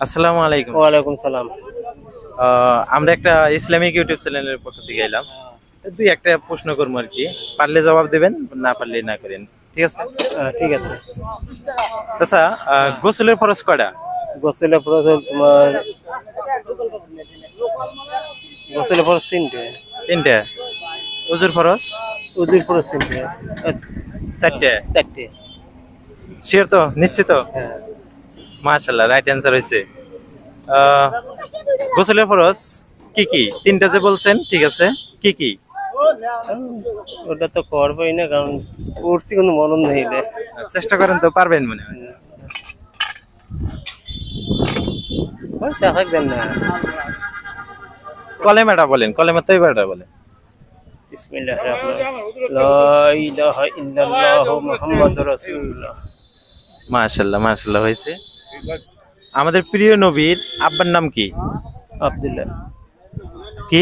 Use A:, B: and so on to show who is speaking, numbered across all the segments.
A: আসসালামু আলাইকুম।
B: ওয়ালাইকুম সালাম।
A: আমরা একটা ইসলামিক ইউটিউব চ্যানেলের পক্ষ থেকে এলাম। দুই একটা প্রশ্ন করবো আর কি, পারলে জবাব দেবেন, না পারলে না করেন, ঠিক আছে?
B: ঠিক আছে।
A: আচ্ছা, গোসলের ফরজ কয়টা?
B: গোসলের ফরজ তোমার গোসলের ফরজ তিনটে।
A: তিনটে। ওযুর ফরজ?
B: উজুর ফরজ তিনটে।
A: চারটে।
B: চারটে।
A: শিওর তো? নিশ্চিত?
B: হ্যাঁ।
A: মাশাআল্লাহ, রাইট অ্যান্সার হয়েছে। গোসলের ফরজ কি কি? তিনটা যে বলছেন, ঠিক আছে, কি কি?
B: ওটা তো করবোই না, কারণ উঠছি কিন্তু মনন নেই।
A: চেষ্টা করেন তো, পারবেন মনে হয়।
B: দেন না।
A: কলেমাটা বলেন, কলেমা তৈবাটা বলেন।
B: বিসমিল্লাহির রাহমানির রাহিম। লা ইলাহা ইল্লাল্লাহু মুহাম্মাদুর রাসূলুল্লাহ।
A: মাশাআল্লাহ, মাশাআল্লাহ হয়েছে। আমাদের প্রিয় নবীর আব্বার নাম কি?
B: আব্দুল্লাহ।
A: কি?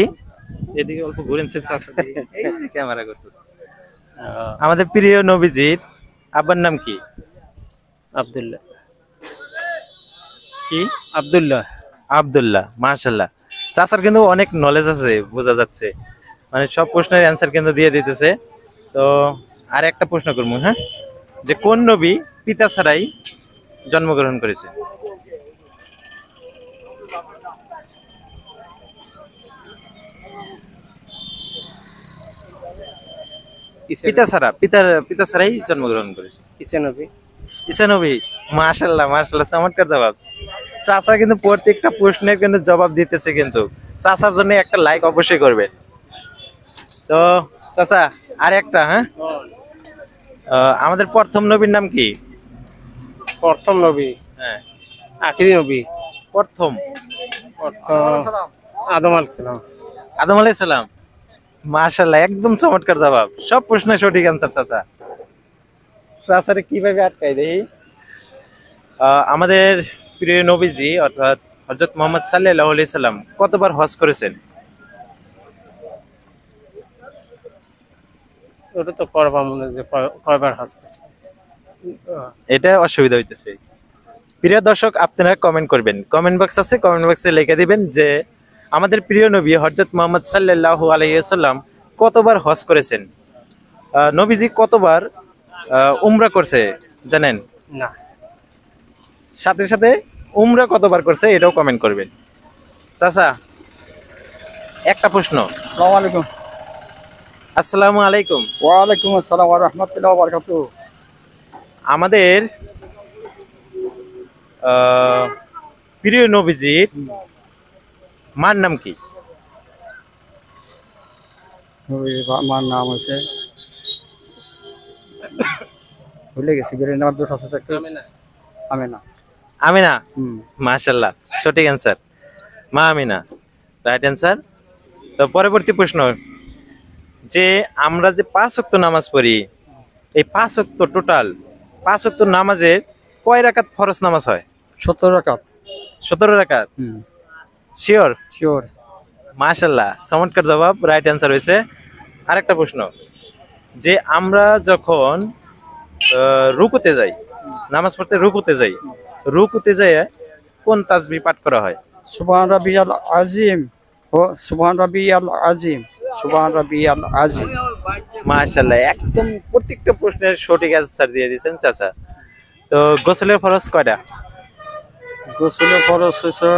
A: এদিকে অল্প ঘুরেন, এই যে ক্যামেরা করতেছে। আমাদের প্রিয় নবীজির আব্বার নাম কি?
B: আব্দুল্লাহ।
A: কি?
B: আব্দুল্লাহ।
A: আব্দুল্লাহ, মাশাআল্লাহ। চাচার কিন্তু অনেক নলেজ আছে, বোঝা যাচ্ছে, মানে সব প্রশ্নের অ্যান্সার কিন্তু দিয়ে দিতেছে। তো আর একটা প্রশ্ন করবো, হ্যাঁ, যে কোন নবী পিতা ছাড়াই জন্মগ্রহণ করেছে? পিতা ছাড়া, পিতা ছাড়াই জন্মগ্রহণ করেছে।
B: ঈসা নবী।
A: ঈসা নবী। মাশাআল্লাহ, মাশাআল্লাহ, চমৎকার জবাব। চাচা কিন্তু প্রত্যেকটা প্রশ্নের কিন্তু জবাব দিতেছে, কিন্তু চাচার জন্য একটা লাইক অবশ্যই করবে। তো চাচা আর একটা, হ্যাঁ, আমাদের প্রথম নবীর নাম কি?
B: প্রথম নবী?
A: হ্যাঁ,
B: আখিরি নবী।
A: প্রথম
B: আদম আলাইহিস সালাম।
A: আদম আলাইহিস সালাম। মাশাআল্লাহ, একদম চমৎকার জবাব, সব প্রশ্নের সঠিক অ্যান্সার। চাচা, চাচারে কিভাবে আটকাই দেখি। আমাদের প্রিয় নবীজি অর্থাৎ হযরত মুহাম্মদ সাল্লাল্লাহু আলাইহি সাল্লাম কতবার হজ করেছেন?
B: ওটা তো করবা মনে যে কয়বার হজ করছে।
A: এটা অসুবিধা হইতেছে। প্রিয় দর্শক, আপনারা কমেন্ট করবেন, কমেন্ট বক্স আছে, কমেন্ট বক্সে লিখে দিবেন যে আমাদের প্রিয় নবী হযরত মুহাম্মদ সাল্লাল্লাহু আলাইহি ওয়াসাল্লাম কতবার হজ করেছেন। নবীজি কতবার উমরা করছে জানেন?
B: না।
A: সাথে সাথে উমরা কতবার করছে এটাও কমেন্ট করবেন। চাচা একটা প্রশ্ন।
B: আসসালামু আলাইকুম।
A: আসসালামু আলাইকুম।
B: ওয়ালাইকুম আসসালাম ওয়া রাহমাতুল্লাহি ওয়া বারাকাতুহু।
A: আমাদের প্রিয় নবীজির মার নাম কি?
B: আমার নাম হচ্ছে, ভুলে গেছি, বেরের নাম দোষ আছে। আমিনা।
A: আমিনা। মাশাআল্লাহ, সঠিক অ্যান্সার, মা আমিনা, রাইট অ্যান্সার। তো পরবর্তী প্রশ্ন, যে আমরা যে 5 ওয়াক্ত নামাজ পড়ি, এই 5 ওয়াক্ত টোটাল 5 ওয়াক্ত নামাজের কয় রাকাত ফরজ নামাজ হয়?
B: 17 রাকাত।
A: 17 রাকাত। শিওর?
B: শিওর।
A: মাশাআল্লাহ, চমৎকার জবাব, রাইট অ্যান্সার হয়েছে। আরেকটা প্রশ্ন, যে আমরা যখন রুকুতে যাই, নামাজ পড়তে রুকুতে যাই, রুকুতে যাই কোন তাসবিহ পাঠ করা হয়?
B: সুবহান রাব্বিয়াল আযীম ও সুবহান রাব্বিয়াল আযীম, সুবহান রাব্বিয়াল আযীম।
A: মাশাআল্লাহ, একদম প্রত্যেকটা প্রশ্নের সঠিক অ্যান্সার দিয়ে দিয়েছেন চাচা। তো গোসলের ফরজ কয়টা?
B: গোসলের ফরজ হচ্ছে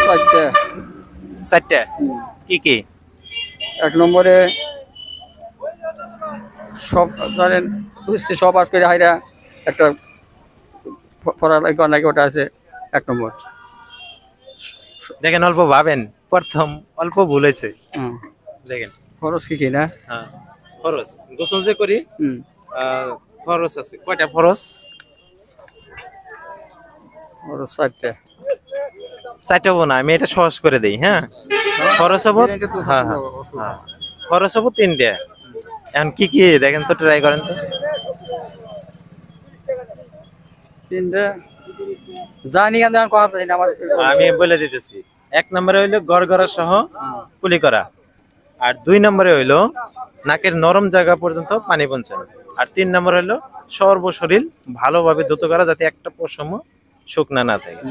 B: 4টা।
A: 4টা। কি কি?
B: 1 নম্বরে সব জানেন, সব আজ করে হাইরা একটা পড়ার লাগে, ওটা আছে 1 নম্বর।
A: দেখেন, অল্প ভাবেন, প্রথম অল্প ভুল হয়েছে। দেখেন
B: ফরজ কি কি না?
A: হ্যাঁ, ফরজ গোসল যে করি, ফরজ আছে কয়টা? ফরজ
B: ফরজ 4টা।
A: 4টা হবো না, আমি এটা সহজ করে দেই। হ্যাঁ, ফরজ হবো, হ্যাঁ হ্যাঁ, ফরজ হবো 3টা। এখন কি কি দেখেন তো, ট্রাই করেন তো।
B: 3টা জানি আমার।
A: আমি বলে দিতেছি। 1 নম্বরে হইলো গড়গড়া সহ কুলি করা, আর 2 নম্বরে হইলো নাকের নরম জায়গা পর্যন্ত পানি পৌঁছানো। আর 3 নম্বর হলো সর্বশরীর ভালোভাবে ধুত করা, যাতে একটা পশমও শুকনা না থাকে।